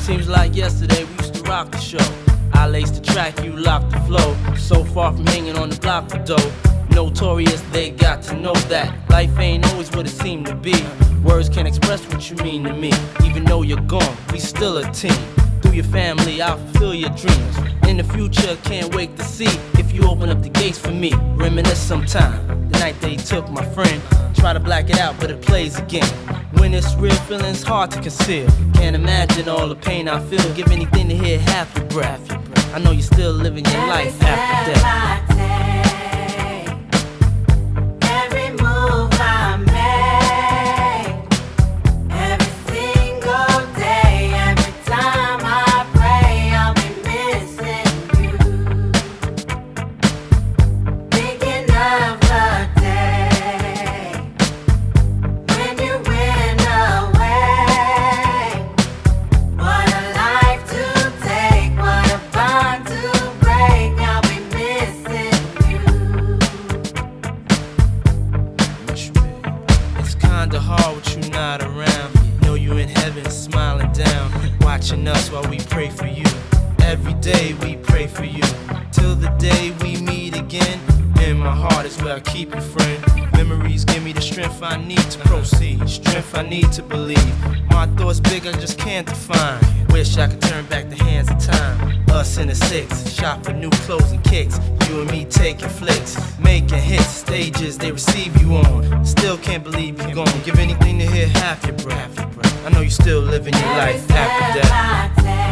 Seems like yesterday we used to rock the show. I laced the track, you locked the flow. So far from hanging on the block for dough. Notorious, they got to know that life ain't always what it seemed to be. Words can't express what you mean to me. Even though you're gone, we still a team. Through your family, I'll fulfill your dreams. In the future, can't wait to see if you open up the gates for me. Reminisce sometime, the night they took my friend. Try to black it out, but it plays again. When it's real, feeling's hard to conceal. Can't imagine all the pain I feel. Give anything to hear half your breath. I know you're still living your life after death. Kinda hard with you not around. Know you in heaven smiling down, watching us while we pray for you. Every day we pray for you, till the day we meet again. In my heart is where I keep you, friend. Memories give me the strength I need to proceed, strength I need to believe. My thoughts big, I just can't define. Wish I could turn back the hands of time. Us in the six, shop for new clothes and kicks. You and me taking flicks, making hits, stages they receive you on. Still can't believe you're gone. Give anything to hear half your breath. I know you still living your life after death.